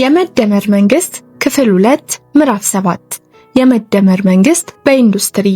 የመደመር መንግስት ክፍል 2 ምዕራፍ 7 የመደመር መንግስት በኢንዱስትሪ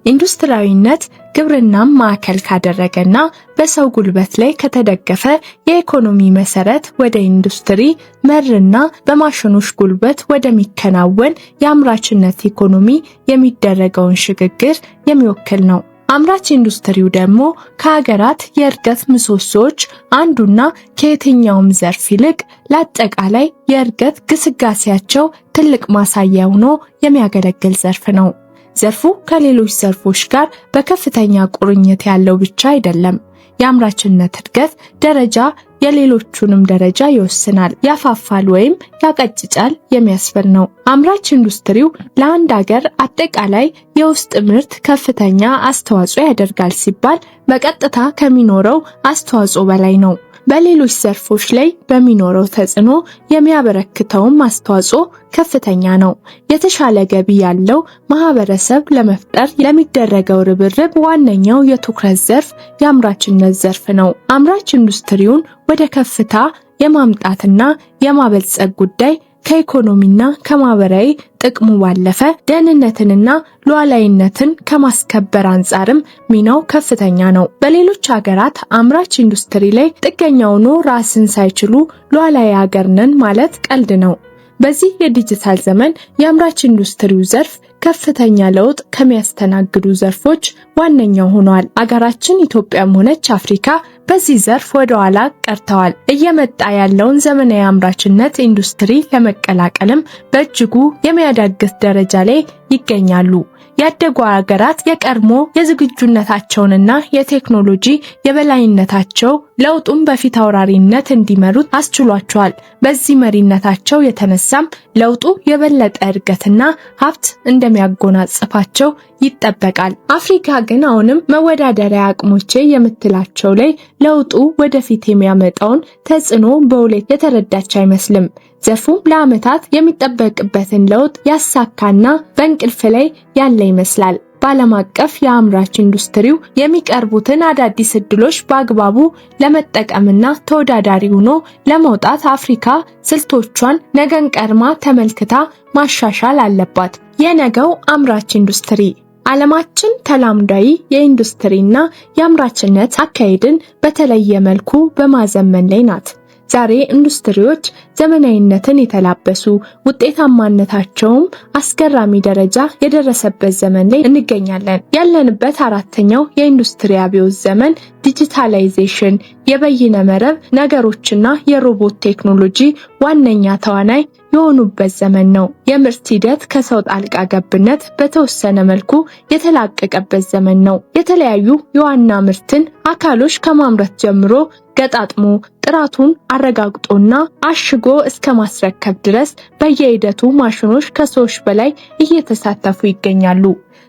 ኢንዱስትሪያዊነት ግብርናን ማዕከል ካደረገና በሰው ጉልበት ላይ ከተደገፈ የኢኮኖሚ መሰረት ወደ ኢንዱስትሪ መርና በማሽኖች ጉልበት ወደሚከናወን የአምራችነት ኢኮኖሚ የሚደረገውን ሽግግር የሚወክል ነው። አምራች ኢንዱስትሪው ደግሞ ከሀገራት የእድገት ምሰሶዎች አንዱና ከየትኛውም ዘርፍ ይልቅ ለአጠቃላይ የእድገት ግስጋሴያቸው ትልቅ ማሳያ ሆኖ የሚያገለግል ዘርፍ ነው። ዘርፉ ከሌሎች ዘርፎች ጋር በከፍተኛ ቁርኝት ያለው ብቻ አይደለም። የአምራችነት እድገት ደረጃ የሌሎቹንም ደረጃ ይወስናል፣ ያፋፋል ወይም ያቀጭጫል የሚያስብል ነው። አምራች ኢንዱስትሪው ለአንድ ሀገር አጠቃላይ የውስጥ ምርት ከፍተኛ አስተዋጽኦ ያደርጋል ሲባል በቀጥታ ከሚኖረው አስተዋጽኦ በላይ ነው። በሌሎች ዘርፎች ላይ በሚኖረው ተጽዕኖ የሚያበረክተውም አስተዋጽኦ ከፍተኛ ነው። የተሻለ ገቢ ያለው ማህበረሰብ ለመፍጠር ለሚደረገው ርብርብ ዋነኛው የትኩረት ዘርፍ የአምራችነት ዘርፍ ነው። አምራች ኢንዱስትሪውን ወደ ከፍታ የማምጣትና የማበልጸግ ጉዳይ ከኢኮኖሚና ከማህበራዊ ጥቅሙ ባለፈ ደህንነትንና ሉዓላዊነትን ከማስከበር አንጻርም ሚናው ከፍተኛ ነው። በሌሎች ሀገራት አምራች ኢንዱስትሪ ላይ ጥገኛ ሆኖ ራስን ሳይችሉ ሉዓላዊ ሀገር ነን ማለት ቀልድ ነው። በዚህ የዲጂታል ዘመን የአምራች ኢንዱስትሪው ዘርፍ ከፍተኛ ለውጥ ከሚያስተናግዱ ዘርፎች ዋነኛው ሆኗል። አገራችን ኢትዮጵያም ሆነች አፍሪካ በዚህ ዘርፍ ወደ ኋላ ቀርተዋል። እየመጣ ያለውን ዘመናዊ አምራችነት ኢንዱስትሪ ለመቀላቀልም በእጅጉ የሚያዳግት ደረጃ ላይ ይገኛሉ። ያደጉ ሀገራት የቀድሞ የዝግጁነታቸውንና የቴክኖሎጂ የበላይነታቸው ለውጡን በፊት አውራሪነት እንዲመሩት አስችሏቸዋል። በዚህ መሪነታቸው የተነሳም ለውጡ የበለጠ እድገትና ሀብት እንደሚያጎናጽፋቸው ይጠበቃል። አፍሪካ ግን አሁንም መወዳደሪያ አቅሞቼ የምትላቸው ላይ ለውጡ ወደፊት የሚያመጣውን ተጽዕኖ በውሌት የተረዳች አይመስልም። ዘርፉም ለዓመታት የሚጠበቅበትን ለውጥ ያሳካና በእንቅልፍ ላይ ያለ ይመስላል። በዓለም አቀፍ የአምራች ኢንዱስትሪው የሚቀርቡትን አዳዲስ እድሎች በአግባቡ ለመጠቀምና ተወዳዳሪ ሆኖ ለመውጣት አፍሪካ ስልቶቿን ነገን ቀድማ ተመልክታ ማሻሻል አለባት። የነገው አምራች ኢንዱስትሪ ዓለማችን ተላምዳዊ የኢንዱስትሪና የአምራችነት አካሄድን በተለየ መልኩ በማዘመን ላይ ናት። ዛሬ ኢንዱስትሪዎች ዘመናዊነትን የተላበሱ ውጤታማነታቸውም አስገራሚ ደረጃ የደረሰበት ዘመን ላይ እንገኛለን። ያለንበት አራተኛው የኢንዱስትሪ አብዮት ዘመን ዲጂታላይዜሽን፣ የበይነ መረብ ነገሮችና የሮቦት ቴክኖሎጂ ዋነኛ ተዋናይ የሆኑበት ዘመን ነው። የምርት ሂደት ከሰው ጣልቃ ገብነት በተወሰነ መልኩ የተላቀቀበት ዘመን ነው። የተለያዩ የዋና ምርትን አካሎች ከማምረት ጀምሮ ገጣጥሞ ጥራቱን አረጋግጦና አሽጎ እስከ ማስረከብ ድረስ በየሂደቱ ማሽኖች ከሰዎች በላይ እየተሳተፉ ይገኛሉ።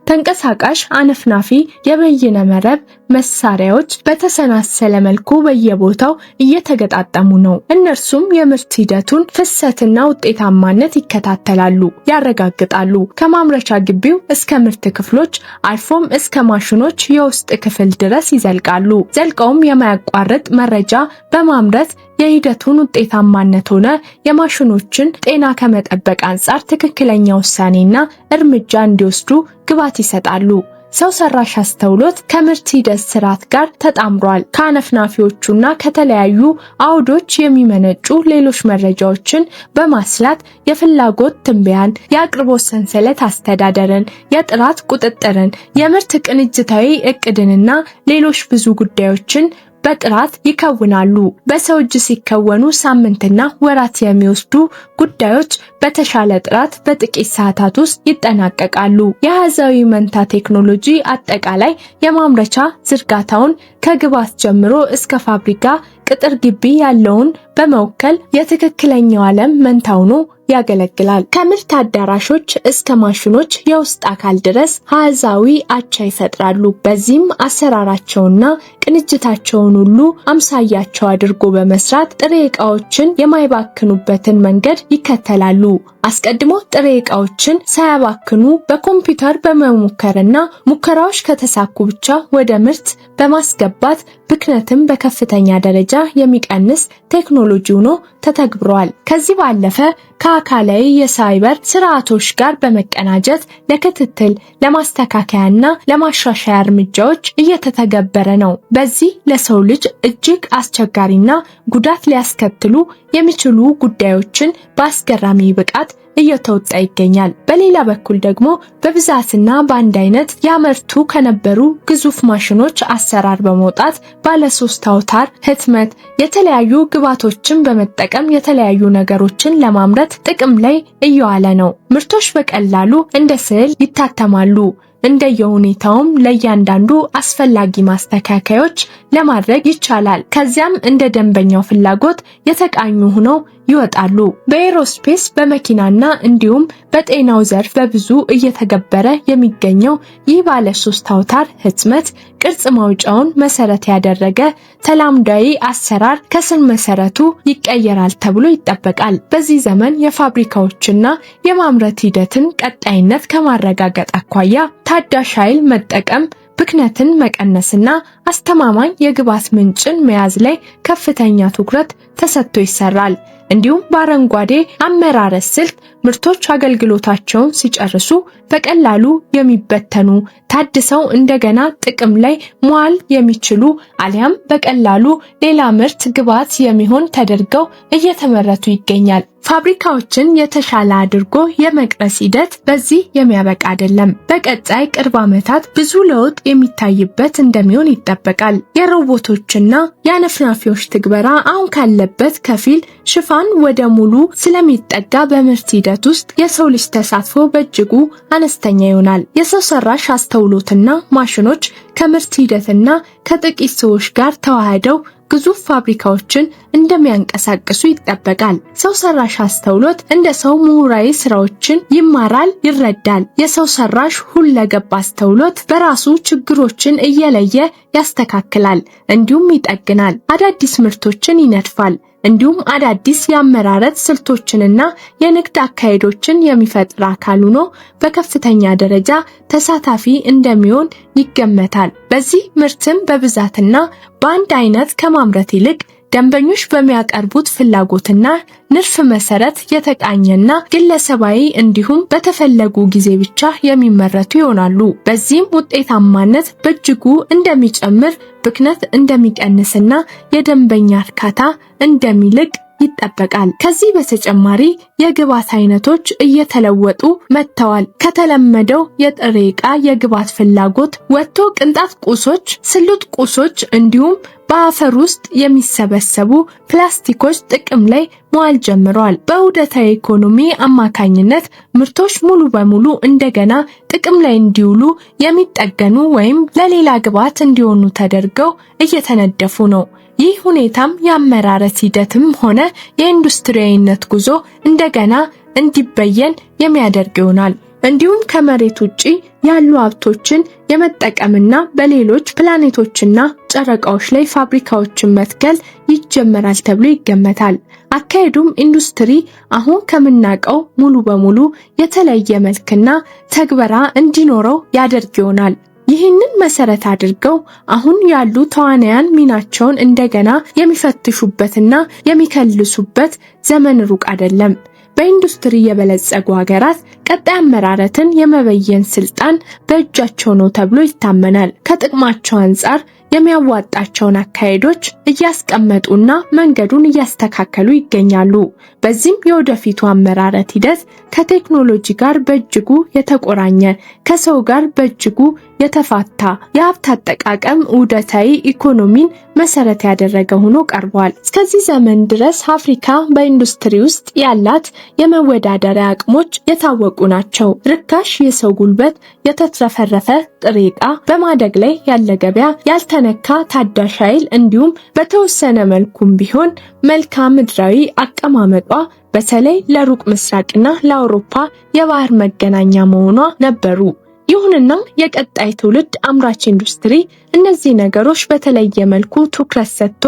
ተንቀሳቃሽ አነፍናፊ የበይነ መረብ መሳሪያዎች በተሰናሰለ መልኩ በየቦታው እየተገጣጠሙ ነው። እነርሱም የምርት ሂደቱን ፍሰትና ውጤታማነት ይከታተላሉ፣ ያረጋግጣሉ። ከማምረቻ ግቢው እስከ ምርት ክፍሎች አልፎም እስከ ማሽኖች የውስጥ ክፍል ድረስ ይዘልቃሉ። ዘልቀውም የማያቋርጥ መረጃ በማምረት የሂደቱን ውጤታማነት ሆነ የማሽኖችን ጤና ከመጠበቅ አንጻር ትክክለኛ ውሳኔና እርምጃ እንዲወስዱ ግባት ይሰጣሉ። ሰው ሰራሽ አስተውሎት ከምርት ሂደት ስርዓት ጋር ተጣምሯል። ከአነፍናፊዎቹና ከተለያዩ አውዶች የሚመነጩ ሌሎች መረጃዎችን በማስላት የፍላጎት ትንበያን፣ የአቅርቦት ሰንሰለት አስተዳደርን፣ የጥራት ቁጥጥርን፣ የምርት ቅንጅታዊ እቅድንና ሌሎች ብዙ ጉዳዮችን በጥራት ይከውናሉ። በሰው እጅ ሲከወኑ ሳምንትና ወራት የሚወስዱ ጉዳዮች በተሻለ ጥራት በጥቂት ሰዓታት ውስጥ ይጠናቀቃሉ። የአሃዛዊ መንታ ቴክኖሎጂ አጠቃላይ የማምረቻ ዝርጋታውን ከግብዓት ጀምሮ እስከ ፋብሪካ ቅጥር ግቢ ያለውን በመወከል የትክክለኛው ዓለም መንታ ሆኖ ያገለግላል። ከምርት አዳራሾች እስከ ማሽኖች የውስጥ አካል ድረስ አሃዛዊ አቻ ይፈጥራሉ። በዚህም አሰራራቸውና ቅንጅታቸውን ሁሉ አምሳያቸው አድርጎ በመስራት ጥሬ ዕቃዎችን የማይባክኑበትን መንገድ ይከተላሉ። አስቀድሞ ጥሬ ዕቃዎችን ሳያባክኑ በኮምፒውተር በመሞከርና ሙከራዎች ከተሳኩ ብቻ ወደ ምርት በማስገባት ብክነትን በከፍተኛ ደረጃ የሚቀንስ ቴክኖሎጂ ሆኖ ተተግብሯል። ከዚህ ባለፈ ከአካላዊ የሳይበር ስርዓቶች ጋር በመቀናጀት ለክትትል፣ ለማስተካከያና ለማሻሻያ እርምጃዎች እየተተገበረ ነው። በዚህ ለሰው ልጅ እጅግ አስቸጋሪና ጉዳት ሊያስከትሉ የሚችሉ ጉዳዮችን በአስገራሚ ብቃት እየተወጣ ይገኛል። በሌላ በኩል ደግሞ በብዛትና በአንድ አይነት ያመርቱ ከነበሩ ግዙፍ ማሽኖች አሰራር በመውጣት ባለ 3 አውታር ህትመት የተለያዩ ግብዓቶችን በመጠቀም የተለያዩ ነገሮችን ለማምረት ጥቅም ላይ እየዋለ ነው። ምርቶች በቀላሉ እንደ ስዕል ይታተማሉ። እንደየሁኔታውም ለእያንዳንዱ አስፈላጊ ማስተካከያዎች ለማድረግ ይቻላል። ከዚያም እንደ ደንበኛው ፍላጎት የተቃኙ ሆነው ይወጣሉ። በኤሮስፔስ በመኪናና እንዲሁም በጤናው ዘርፍ በብዙ እየተገበረ የሚገኘው ይህ ባለ 3 አውታር ህትመት ቅርጽ ማውጫውን መሰረት ያደረገ ተላምዳዊ አሰራር ከስር መሰረቱ ይቀየራል ተብሎ ይጠበቃል። በዚህ ዘመን የፋብሪካዎችና የማምረት ሂደትን ቀጣይነት ከማረጋገጥ አኳያ ታዳሽ ኃይል መጠቀም ብክነትን መቀነስና አስተማማኝ የግብዓት ምንጭን መያዝ ላይ ከፍተኛ ትኩረት ተሰጥቶ ይሰራል። እንዲሁም በአረንጓዴ አመራረት ስልት ምርቶች አገልግሎታቸውን ሲጨርሱ በቀላሉ የሚበተኑ ታድሰው እንደገና ጥቅም ላይ መዋል የሚችሉ አሊያም በቀላሉ ሌላ ምርት ግብዓት የሚሆን ተደርገው እየተመረቱ ይገኛል። ፋብሪካዎችን የተሻለ አድርጎ የመቅረጽ ሂደት በዚህ የሚያበቃ አይደለም። በቀጣይ ቅርብ ዓመታት ብዙ ለውጥ የሚታይበት እንደሚሆን ይጠበቃል። የሮቦቶችና የአነፍናፊዎች ትግበራ አሁን ካለበት ከፊል ሽፋን ወደ ሙሉ ስለሚጠጋ በምርት ሂደት ውስጥ የሰው ልጅ ተሳትፎ በእጅጉ አነስተኛ ይሆናል። የሰው ሰራሽ አስተውሎትና ማሽኖች ከምርት ሂደትና ከጥቂት ሰዎች ጋር ተዋህደው ግዙፍ ፋብሪካዎችን እንደሚያንቀሳቅሱ ይጠበቃል። ሰው ሰራሽ አስተውሎት እንደ ሰው ምሁራዊ ስራዎችን ይማራል፣ ይረዳል። የሰው ሰራሽ ሁለገብ አስተውሎት በራሱ ችግሮችን እየለየ ያስተካክላል፣ እንዲሁም ይጠግናል። አዳዲስ ምርቶችን ይነድፋል። እንዲሁም አዳዲስ የአመራረት ስልቶችንና የንግድ አካሄዶችን የሚፈጥር አካል ሆኖ በከፍተኛ ደረጃ ተሳታፊ እንደሚሆን ይገመታል። በዚህ ምርትም በብዛትና በአንድ አይነት ከማምረት ይልቅ ደንበኞች በሚያቀርቡት ፍላጎትና ንድፍ መሰረት የተቃኘና ግለሰባዊ እንዲሁም በተፈለጉ ጊዜ ብቻ የሚመረቱ ይሆናሉ። በዚህም ውጤታማነት በእጅጉ እንደሚጨምር፣ ብክነት እንደሚቀንስና የደንበኛ እርካታ እንደሚልቅ ይጠበቃል። ከዚህ በተጨማሪ የግብዓት አይነቶች እየተለወጡ መጥተዋል። ከተለመደው የጥሬ ዕቃ የግብዓት ፍላጎት ወጥቶ ቅንጣት ቁሶች፣ ስሉጥ ቁሶች እንዲሁም በአፈር ውስጥ የሚሰበሰቡ ፕላስቲኮች ጥቅም ላይ መዋል ጀምረዋል። በውህደታዊ ኢኮኖሚ አማካኝነት ምርቶች ሙሉ በሙሉ እንደገና ጥቅም ላይ እንዲውሉ የሚጠገኑ ወይም ለሌላ ግብዓት እንዲሆኑ ተደርገው እየተነደፉ ነው። ይህ ሁኔታም የአመራረት ሂደትም ሆነ የኢንዱስትሪያዊነት ጉዞ እንደገና እንዲበየን የሚያደርግ ይሆናል። እንዲሁም ከመሬት ውጪ ያሉ ሀብቶችን የመጠቀምና በሌሎች ፕላኔቶችና ጨረቃዎች ላይ ፋብሪካዎችን መትከል ይጀመራል ተብሎ ይገመታል። አካሄዱም ኢንዱስትሪ አሁን ከምናውቀው ሙሉ በሙሉ የተለየ መልክና ተግበራ እንዲኖረው ያደርግ ይሆናል። ይህንን መሰረት አድርገው አሁን ያሉ ተዋናያን ሚናቸውን እንደገና የሚፈትሹበትና የሚከልሱበት ዘመን ሩቅ አይደለም። በኢንዱስትሪ የበለጸጉ ሀገራት ቀጣይ አመራረትን የመበየን ስልጣን በእጃቸው ነው ተብሎ ይታመናል። ከጥቅማቸው አንጻር የሚያዋጣቸውን አካሄዶች እያስቀመጡና መንገዱን እያስተካከሉ ይገኛሉ። በዚህም የወደፊቱ አመራረት ሂደት ከቴክኖሎጂ ጋር በእጅጉ የተቆራኘ፣ ከሰው ጋር በእጅጉ የተፋታ፣ የሀብት አጠቃቀም ውህደታዊ ኢኮኖሚን መሰረት ያደረገ ሆኖ ቀርቧል። እስከዚህ ዘመን ድረስ አፍሪካ በኢንዱስትሪ ውስጥ ያላት የመወዳደሪያ አቅሞች የታወቁ ናቸው። ርካሽ የሰው ጉልበት፣ የተትረፈረፈ ጥሬ ዕቃ፣ በማደግ ላይ ያለ ገበያ፣ ያልተነካ ታዳሽ ኃይል እንዲሁም በተወሰነ መልኩም ቢሆን መልክዓ ምድራዊ አቀማመጧ በተለይ ለሩቅ ምስራቅና ለአውሮፓ የባህር መገናኛ መሆኗ ነበሩ። ይሁንና የቀጣይ ትውልድ አምራች ኢንዱስትሪ እነዚህ ነገሮች በተለየ መልኩ ትኩረት ሰጥቶ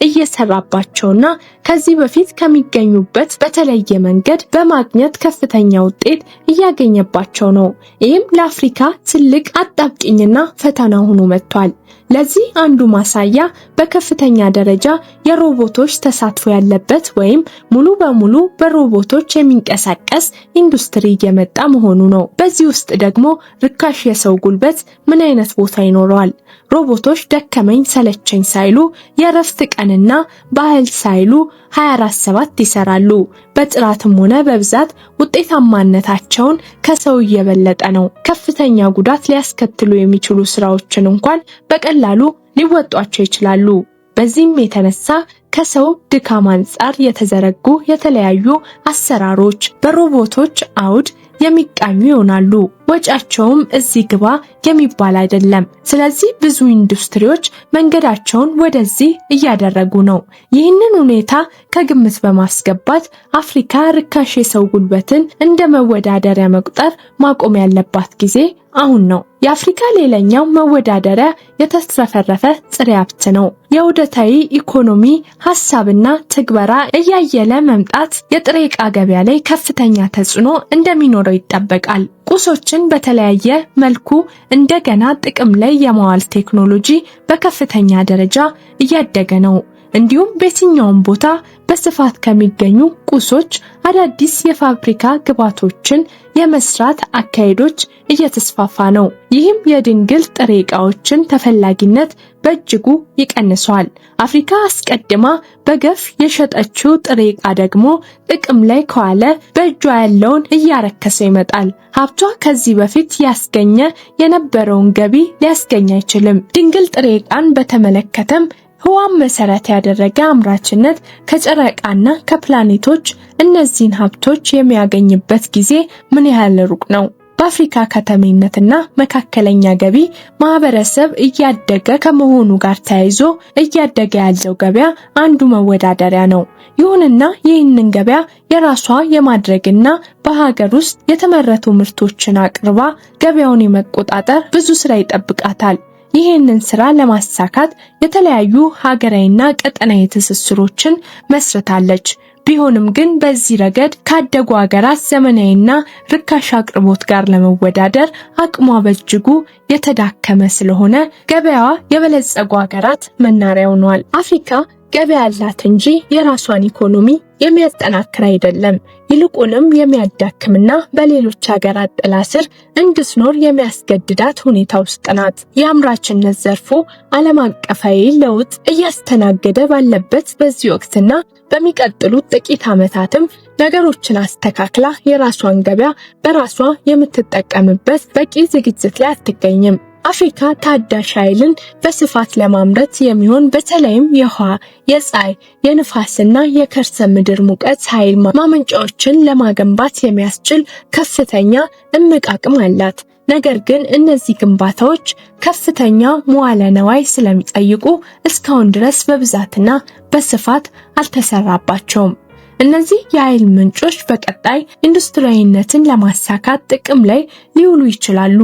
እየሰራባቸውና ከዚህ በፊት ከሚገኙበት በተለየ መንገድ በማግኘት ከፍተኛ ውጤት እያገኘባቸው ነው። ይህም ለአፍሪካ ትልቅ አጣብቂኝና ፈተና ሆኖ መጥቷል። ለዚህ አንዱ ማሳያ በከፍተኛ ደረጃ የሮቦቶች ተሳትፎ ያለበት ወይም ሙሉ በሙሉ በሮቦቶች የሚንቀሳቀስ ኢንዱስትሪ እየመጣ መሆኑ ነው። በዚህ ውስጥ ደግሞ ርካሽ የሰው ጉልበት ምን አይነት ቦታ ይኖረዋል? ሮቦቶች ደከመኝ ሰለቸኝ ሳይሉ የእረፍት ቀንና ባህል ሳይሉ 24/7 ይሰራሉ። በጥራትም ሆነ በብዛት ውጤታማነታቸውን ከሰው እየበለጠ ነው። ከፍተኛ ጉዳት ሊያስከትሉ የሚችሉ ስራዎችን እንኳን በቀላሉ ሊወጧቸው ይችላሉ። በዚህም የተነሳ ከሰው ድካም አንጻር የተዘረጉ የተለያዩ አሰራሮች በሮቦቶች አውድ የሚቃኙ ይሆናሉ። ወጫቸውም እዚህ ግባ የሚባል አይደለም። ስለዚህ ብዙ ኢንዱስትሪዎች መንገዳቸውን ወደዚህ እያደረጉ ነው። ይህንን ሁኔታ ከግምት በማስገባት አፍሪካ ርካሽ የሰው ጉልበትን እንደ መወዳደሪያ መቁጠር ማቆም ያለባት ጊዜ አሁን ነው። የአፍሪካ ሌላኛው መወዳደሪያ የተትረፈረፈ ጥሬ ሀብት ነው። የውህደታዊ ኢኮኖሚ ሐሳብና ትግበራ እያየለ መምጣት የጥሬ ዕቃ ገበያ ላይ ከፍተኛ ተጽዕኖ እንደሚኖረው ይጠበቃል። ቁሶችን በተለያየ መልኩ እንደገና ጥቅም ላይ የማዋል ቴክኖሎጂ በከፍተኛ ደረጃ እያደገ ነው። እንዲሁም በየትኛውም ቦታ በስፋት ከሚገኙ ቁሶች አዳዲስ የፋብሪካ ግብዓቶችን የመስራት አካሄዶች እየተስፋፋ ነው። ይህም የድንግል ጥሬ ዕቃዎችን ተፈላጊነት በእጅጉ ይቀንሰዋል። አፍሪካ አስቀድማ በገፍ የሸጠችው ጥሬ ዕቃ ደግሞ ጥቅም ላይ ከዋለ በእጇ ያለውን እያረከሰ ይመጣል። ሀብቷ ከዚህ በፊት ያስገኘ የነበረውን ገቢ ሊያስገኝ አይችልም። ድንግል ጥሬ ዕቃን በተመለከተም ህዋን መሰረት ያደረገ አምራችነት ከጨረቃና ከፕላኔቶች እነዚህን ሀብቶች የሚያገኝበት ጊዜ ምን ያህል ሩቅ ነው? በአፍሪካ ከተሜነትና መካከለኛ ገቢ ማህበረሰብ እያደገ ከመሆኑ ጋር ተያይዞ እያደገ ያለው ገበያ አንዱ መወዳደሪያ ነው። ይሁንና ይህንን ገበያ የራሷ የማድረግና በሀገር ውስጥ የተመረቱ ምርቶችን አቅርባ ገበያውን የመቆጣጠር ብዙ ስራ ይጠብቃታል። ይህንን ስራ ለማሳካት የተለያዩ ሀገራዊና ቀጠናዊ ትስስሮችን መስርታለች። ቢሆንም ግን በዚህ ረገድ ካደጉ ሀገራት ዘመናዊና ርካሽ አቅርቦት ጋር ለመወዳደር አቅሟ በእጅጉ የተዳከመ ስለሆነ ገበያዋ የበለጸጉ ሀገራት መናሪያ ሆኗል። አፍሪካ ገበያ ያላት እንጂ የራሷን ኢኮኖሚ የሚያጠናክር አይደለም። ይልቁንም የሚያዳክምና በሌሎች ሀገራት ጥላ ስር እንድትኖር የሚያስገድዳት ሁኔታ ውስጥ ናት። የአምራችነት ዘርፉ ዓለም አቀፋዊ ለውጥ እያስተናገደ ባለበት በዚህ ወቅትና በሚቀጥሉት ጥቂት ዓመታትም ነገሮችን አስተካክላ የራሷን ገበያ በራሷ የምትጠቀምበት በቂ ዝግጅት ላይ አትገኝም። አፍሪካ ታዳሽ ኃይልን በስፋት ለማምረት የሚሆን በተለይም የውሃ፣ የፀሐይ፣ የንፋስና የከርሰ ምድር ሙቀት ኃይል ማመንጫዎችን ለማገንባት የሚያስችል ከፍተኛ እምቅ አቅም አላት። ነገር ግን እነዚህ ግንባታዎች ከፍተኛ መዋለ ነዋይ ስለሚጠይቁ እስካሁን ድረስ በብዛትና በስፋት አልተሰራባቸውም። እነዚህ የኃይል ምንጮች በቀጣይ ኢንዱስትሪያዊነትን ለማሳካት ጥቅም ላይ ሊውሉ ይችላሉ።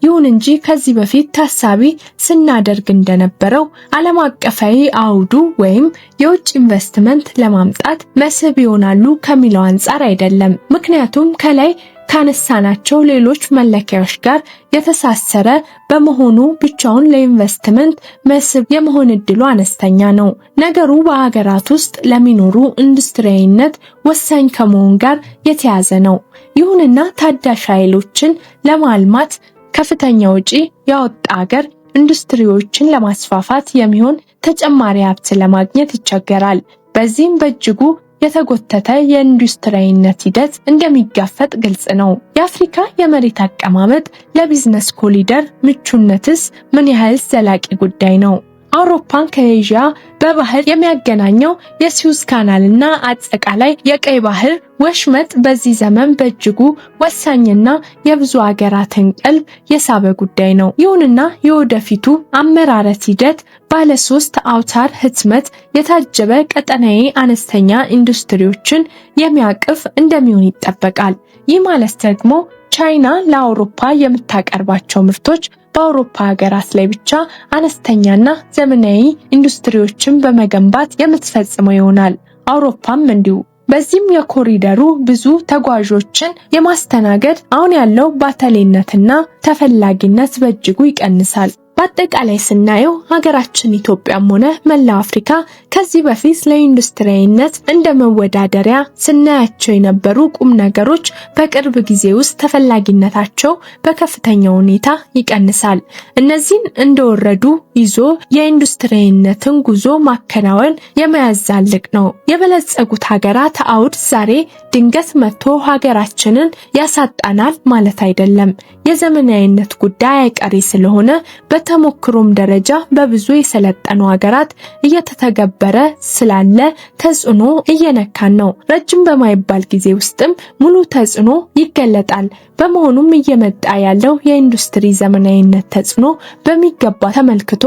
ይሁን እንጂ ከዚህ በፊት ታሳቢ ስናደርግ እንደነበረው ዓለም አቀፋዊ አውዱ ወይም የውጭ ኢንቨስትመንት ለማምጣት መስህብ ይሆናሉ ከሚለው አንጻር አይደለም። ምክንያቱም ከላይ ካነሳናቸው ሌሎች መለኪያዎች ጋር የተሳሰረ በመሆኑ ብቻውን ለኢንቨስትመንት መስህብ የመሆን እድሉ አነስተኛ ነው። ነገሩ በሀገራት ውስጥ ለሚኖሩ ኢንዱስትሪያዊነት ወሳኝ ከመሆን ጋር የተያዘ ነው። ይሁንና ታዳሽ ኃይሎችን ለማልማት ከፍተኛ ወጪ ያወጣ ሀገር ኢንዱስትሪዎችን ለማስፋፋት የሚሆን ተጨማሪ ሀብት ለማግኘት ይቸገራል። በዚህም በእጅጉ የተጎተተ የኢንዱስትሪያዊነት ሂደት እንደሚጋፈጥ ግልጽ ነው። የአፍሪካ የመሬት አቀማመጥ ለቢዝነስ ኮሪደር ምቹነትስ ምን ያህል ዘላቂ ጉዳይ ነው? አውሮፓን ከኤዥያ በባህር የሚያገናኘው የሱዌዝ ካናልና አጠቃላይ የቀይ ባህር ወሽመጥ በዚህ ዘመን በእጅጉ ወሳኝና የብዙ ሀገራትን ቀልብ የሳበ ጉዳይ ነው። ይሁንና የወደፊቱ አመራረት ሂደት ባለ 3 አውታር ህትመት የታጀበ ቀጠናዊ አነስተኛ ኢንዱስትሪዎችን የሚያቅፍ እንደሚሆን ይጠበቃል። ይህ ማለት ደግሞ ቻይና ለአውሮፓ የምታቀርባቸው ምርቶች በአውሮፓ ሀገራት ላይ ብቻ አነስተኛና ዘመናዊ ኢንዱስትሪዎችን በመገንባት የምትፈጽመው ይሆናል። አውሮፓም እንዲሁ። በዚህም የኮሪደሩ ብዙ ተጓዦችን የማስተናገድ አሁን ያለው ባተሌነትና ተፈላጊነት በእጅጉ ይቀንሳል። በአጠቃላይ ስናየው ሀገራችን ኢትዮጵያም ሆነ መላው አፍሪካ ከዚህ በፊት ለኢንዱስትሪያዊነት እንደ መወዳደሪያ ስናያቸው የነበሩ ቁም ነገሮች በቅርብ ጊዜ ውስጥ ተፈላጊነታቸው በከፍተኛ ሁኔታ ይቀንሳል። እነዚህን እንደወረዱ ይዞ የኢንዱስትሪያዊነትን ጉዞ ማከናወን የሚያዛልቅ ነው። የበለጸጉት ሀገራት አውድ ዛሬ ድንገት መጥቶ ሀገራችንን ያሳጣናል ማለት አይደለም። የዘመናዊነት ጉዳይ አይቀሬ ስለሆነ በተሞክሮም ደረጃ በብዙ የሰለጠኑ ሀገራት እየተተገበረ ስላለ ተጽዕኖ እየነካን ነው። ረጅም በማይባል ጊዜ ውስጥም ሙሉ ተጽዕኖ ይገለጣል። በመሆኑም እየመጣ ያለው የኢንዱስትሪ ዘመናዊነት ተጽዕኖ በሚገባ ተመልክቶ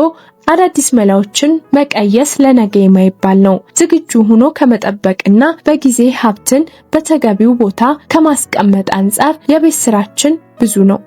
አዳዲስ መላዎችን መቀየስ ለነገ የማይባል ነው። ዝግጁ ሆኖ ከመጠበቅና በጊዜ ሀብትን በተገቢው ቦታ ከማስቀመጥ አንጻር የቤት ስራችን ብዙ ነው።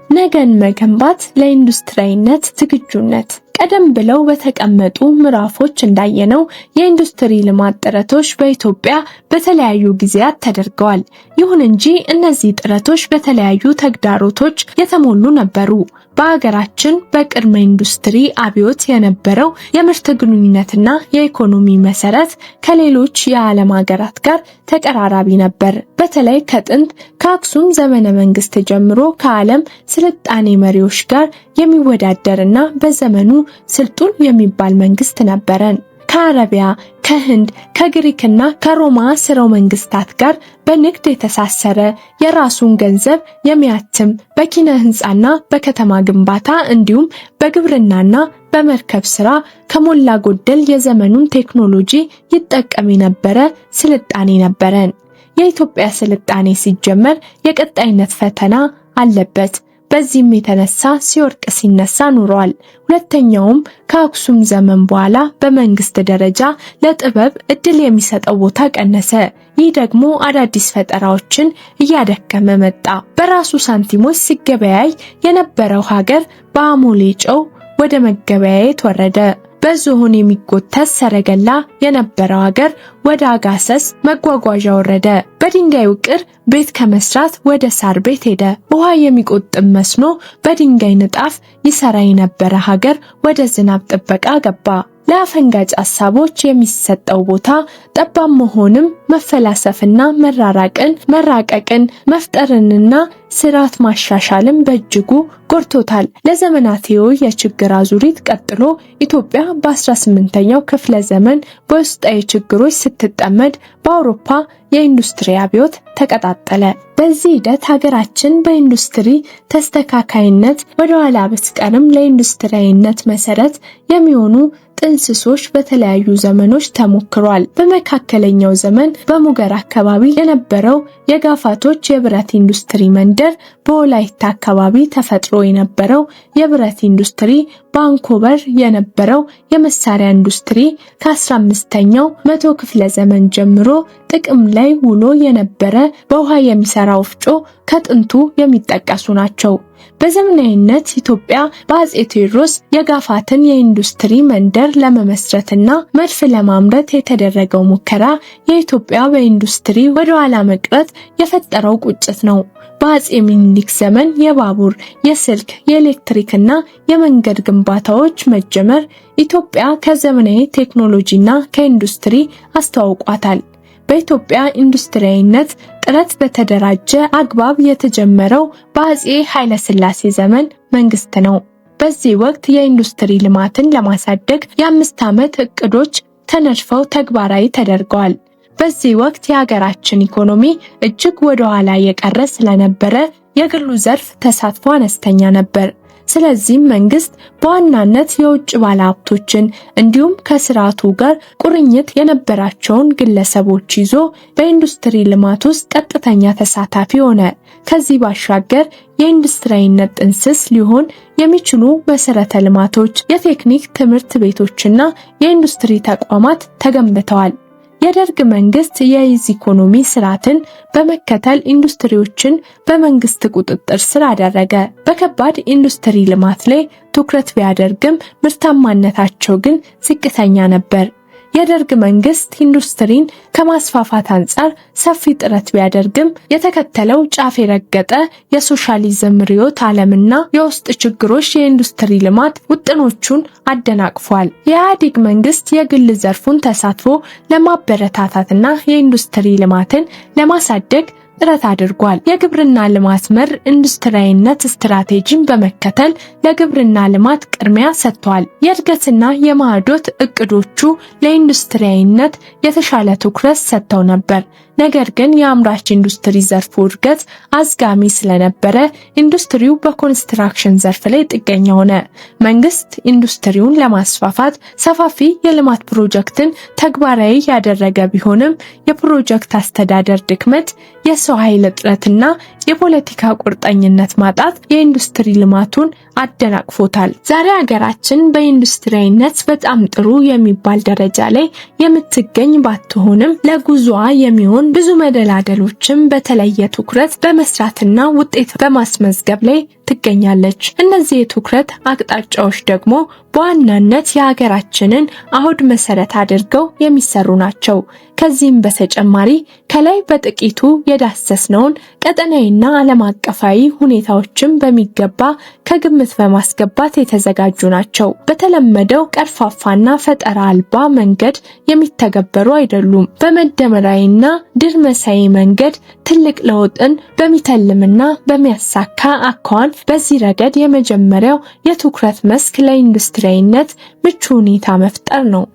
ነገን መገንባት ለኢንዱስትሪያዊነት ዝግጁነት። ቀደም ብለው በተቀመጡ ምዕራፎች እንዳየነው የኢንዱስትሪ ልማት ጥረቶች በኢትዮጵያ በተለያዩ ጊዜያት ተደርገዋል። ይሁን እንጂ እነዚህ ጥረቶች በተለያዩ ተግዳሮቶች የተሞሉ ነበሩ። በሀገራችን በቅድመ ኢንዱስትሪ አብዮት የነበረው የምርት ግንኙነትና የኢኮኖሚ መሰረት ከሌሎች የዓለም ሀገራት ጋር ተቀራራቢ ነበር። በተለይ ከጥንት ከአክሱም ዘመነ መንግስት ጀምሮ ከዓለም ስልጣኔ መሪዎች ጋር የሚወዳደርና በዘመኑ ስልጡን የሚባል መንግስት ነበረን። ከአረቢያ፣ ከህንድ፣ ከግሪክና ከሮማ ስርወ መንግስታት ጋር በንግድ የተሳሰረ የራሱን ገንዘብ የሚያትም በኪነ ህንጻና በከተማ ግንባታ እንዲሁም በግብርናና በመርከብ ስራ ከሞላ ጎደል የዘመኑን ቴክኖሎጂ ይጠቀም የነበረ ስልጣኔ ነበረን። የኢትዮጵያ ስልጣኔ ሲጀመር የቀጣይነት ፈተና አለበት። በዚህም የተነሳ ሲወርቅ ሲነሳ ኑሯል። ሁለተኛውም ከአክሱም ዘመን በኋላ በመንግስት ደረጃ ለጥበብ እድል የሚሰጠው ቦታ ቀነሰ። ይህ ደግሞ አዳዲስ ፈጠራዎችን እያደከመ መጣ። በራሱ ሳንቲሞች ሲገበያይ የነበረው ሀገር በአሞሌ ጨው ወደ መገበያየት ወረደ። በዝሆን የሚጎተት ሰረገላ የነበረው ሀገር ወደ አጋሰስ መጓጓዣ ወረደ። በድንጋይ ውቅር ቤት ከመስራት ወደ ሳር ቤት ሄደ። ውሃ የሚቆጥብ መስኖ በድንጋይ ንጣፍ ይሰራ የነበረ ሀገር ወደ ዝናብ ጥበቃ ገባ። ለአፈንጋጭ ሐሳቦች የሚሰጠው ቦታ ጠባብ መሆንም መፈላሰፍና መራቀቅን መፍጠርንና ስርዓት ማሻሻልን በእጅጉ ጎድቶታል። ለዘመናት የችግር አዙሪት ቀጥሎ ኢትዮጵያ በ18ኛው ክፍለ ዘመን በውስጣዊ ችግሮች ስትጠመድ በአውሮፓ የኢንዱስትሪ አብዮት ተቀጣጠለ። በዚህ ሂደት ሀገራችን በኢንዱስትሪ ተስተካካይነት ወደ ኋላ ብትቀርም ለኢንዱስትሪያዊነት መሰረት የሚሆኑ ጥንስሶች በተለያዩ ዘመኖች ተሞክሯል። በመካከለኛው ዘመን በሙገር አካባቢ የነበረው የጋፋቶች የብረት ኢንዱስትሪ መንደር፣ በወላይታ አካባቢ ተፈጥሮ የነበረው የብረት ኢንዱስትሪ፣ በአንኮበር የነበረው የመሳሪያ ኢንዱስትሪ ከ15ኛው መቶ ክፍለ ዘመን ጀምሮ ጥቅም ላይ ውሎ የነበረ በውሃ የሚሰራ ወፍጮ ከጥንቱ የሚጠቀሱ ናቸው። በዘመናዊነት ኢትዮጵያ በአፄ ቴዎድሮስ የጋፋትን የኢንዱስትሪ መንደር ለመመስረትና መድፍ ለማምረት የተደረገው ሙከራ የኢትዮጵያ በኢንዱስትሪ ወደ ኋላ መቅረት የፈጠረው ቁጭት ነው። በአፄ ምኒልክ ዘመን የባቡር፣ የስልክ፣ የኤሌክትሪክና የመንገድ ግንባታዎች መጀመር ኢትዮጵያ ከዘመናዊ ቴክኖሎጂና ከኢንዱስትሪ አስተዋውቋታል። በኢትዮጵያ ኢንዱስትሪያዊነት ጥረት በተደራጀ አግባብ የተጀመረው በአፄ ኃይለ ሥላሴ ዘመን መንግስት ነው። በዚህ ወቅት የኢንዱስትሪ ልማትን ለማሳደግ የ5 ዓመት እቅዶች ተነድፈው ተግባራዊ ተደርገዋል። በዚህ ወቅት የሀገራችን ኢኮኖሚ እጅግ ወደ ኋላ የቀረ ስለነበረ የግሉ ዘርፍ ተሳትፎ አነስተኛ ነበር። ስለዚህም መንግስት በዋናነት የውጭ ባለሀብቶችን እንዲሁም ከስርዓቱ ጋር ቁርኝት የነበራቸውን ግለሰቦች ይዞ በኢንዱስትሪ ልማት ውስጥ ቀጥተኛ ተሳታፊ ሆነ። ከዚህ ባሻገር የኢንዱስትሪያዊነት ጥንስስ ሊሆን የሚችሉ መሰረተ ልማቶች፣ የቴክኒክ ትምህርት ቤቶችና የኢንዱስትሪ ተቋማት ተገንብተዋል። የደርግ መንግስት የይዝ ኢኮኖሚ ስርዓትን በመከተል ኢንዱስትሪዎችን በመንግስት ቁጥጥር ስር አደረገ። በከባድ ኢንዱስትሪ ልማት ላይ ትኩረት ቢያደርግም ምርታማነታቸው ግን ዝቅተኛ ነበር። የደርግ መንግስት ኢንዱስትሪን ከማስፋፋት አንጻር ሰፊ ጥረት ቢያደርግም የተከተለው ጫፍ የረገጠ የሶሻሊዝም ርዕዮተ ዓለምና የውስጥ ችግሮች የኢንዱስትሪ ልማት ውጥኖቹን አደናቅፏል። የኢህአዴግ መንግስት የግል ዘርፉን ተሳትፎ ለማበረታታትና የኢንዱስትሪ ልማትን ለማሳደግ ጥረት አድርጓል። የግብርና ልማት መር ኢንዱስትሪያዊነት ስትራቴጂን በመከተል ለግብርና ልማት ቅድሚያ ሰጥቷል። የእድገትና የማዕዶት እቅዶቹ ለኢንዱስትሪያዊነት የተሻለ ትኩረት ሰጥተው ነበር። ነገር ግን የአምራች ኢንዱስትሪ ዘርፉ እድገት አዝጋሚ ስለነበረ ኢንዱስትሪው በኮንስትራክሽን ዘርፍ ላይ ጥገኛ ሆነ። መንግስት ኢንዱስትሪውን ለማስፋፋት ሰፋፊ የልማት ፕሮጀክትን ተግባራዊ ያደረገ ቢሆንም የፕሮጀክት አስተዳደር ድክመት፣ የሰው ኃይል እጥረትና የፖለቲካ ቁርጠኝነት ማጣት የኢንዱስትሪ ልማቱን አደናቅፎታል። ዛሬ ሀገራችን በኢንዱስትሪያዊነት በጣም ጥሩ የሚባል ደረጃ ላይ የምትገኝ ባትሆንም ለጉዞዋ የሚሆን ብዙ መደላደሎችን በተለየ ትኩረት በመስራትና ውጤት በማስመዝገብ ላይ ትገኛለች። እነዚህ የትኩረት አቅጣጫዎች ደግሞ በዋናነት የሀገራችንን አሁድ መሰረት አድርገው የሚሰሩ ናቸው። ከዚህም በተጨማሪ ከላይ በጥቂቱ የዳሰስነውን ቀጠናዊና ዓለም አቀፋዊ ሁኔታዎችን በሚገባ ከግምት በማስገባት የተዘጋጁ ናቸው። በተለመደው ቀርፋፋና ፈጠራ አልባ መንገድ የሚተገበሩ አይደሉም። በመደመራዊና ድር መሳይ መንገድ ትልቅ ለውጥን በሚተልምና በሚያሳካ አኳኋን በዚህ ረገድ የመጀመሪያው የትኩረት መስክ ለኢንዱስትሪያዊነት ምቹ ሁኔታ መፍጠር ነው።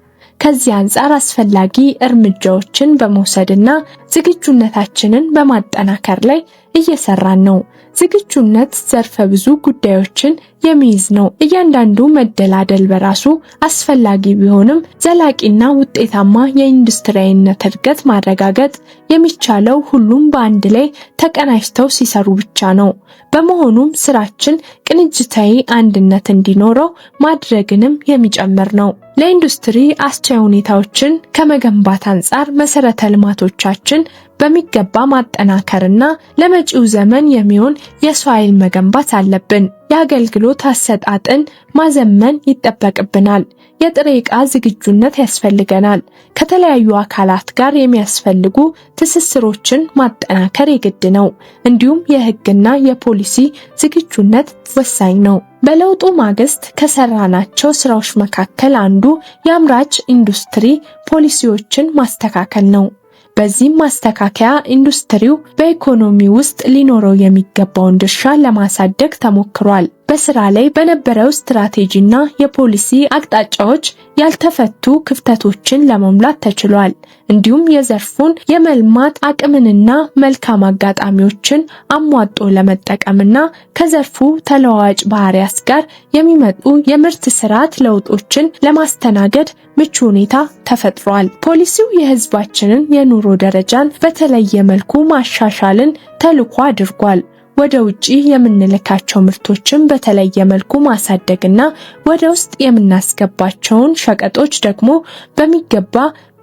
ከዚህ አንጻር አስፈላጊ እርምጃዎችን በመውሰድና ዝግጁነታችንን በማጠናከር ላይ እየሰራን ነው። ዝግጁነት ዘርፈ ብዙ ጉዳዮችን የሚይዝ ነው። እያንዳንዱ መደላደል በራሱ አስፈላጊ ቢሆንም ዘላቂና ውጤታማ የኢንዱስትሪያዊነት እድገት ማረጋገጥ የሚቻለው ሁሉም በአንድ ላይ ተቀናጅተው ሲሰሩ ብቻ ነው። በመሆኑም ስራችን ቅንጅታዊ አንድነት እንዲኖረው ማድረግንም የሚጨምር ነው። ለኢንዱስትሪ አስቻይ ሁኔታዎችን ከመገንባት አንጻር መሰረተ ልማቶቻችን በሚገባ ማጠናከርና ለመጪው ዘመን የሚሆን የሰው ኃይል መገንባት አለብን። የአገልግሎት አሰጣጥን ማዘመን ይጠበቅብናል። የጥሬ ዕቃ ዝግጁነት ያስፈልገናል። ከተለያዩ አካላት ጋር የሚያስፈልጉ ትስስሮችን ማጠናከር የግድ ነው። እንዲሁም የህግና የፖሊሲ ዝግጁነት ወሳኝ ነው። በለውጡ ማግስት ከሰራናቸው ስራዎች መካከል አንዱ የአምራች ኢንዱስትሪ ፖሊሲዎችን ማስተካከል ነው። በዚህም ማስተካከያ ኢንዱስትሪው በኢኮኖሚ ውስጥ ሊኖረው የሚገባውን ድርሻ ለማሳደግ ተሞክሯል። በስራ ላይ በነበረው ስትራቴጂና የፖሊሲ አቅጣጫዎች ያልተፈቱ ክፍተቶችን ለመሙላት ተችሏል። እንዲሁም የዘርፉን የመልማት አቅምንና መልካም አጋጣሚዎችን አሟጦ ለመጠቀምና ከዘርፉ ተለዋዋጭ ባህሪያት ጋር የሚመጡ የምርት ስርዓት ለውጦችን ለማስተናገድ ምቹ ሁኔታ ተፈጥሯል። ፖሊሲው የህዝባችንን የኑሮ ደረጃን በተለየ መልኩ ማሻሻልን ተልዕኮ አድርጓል። ወደ ውጪ የምንልካቸው ምርቶችን በተለየ መልኩ ማሳደግና ወደ ውስጥ የምናስገባቸውን ሸቀጦች ደግሞ በሚገባ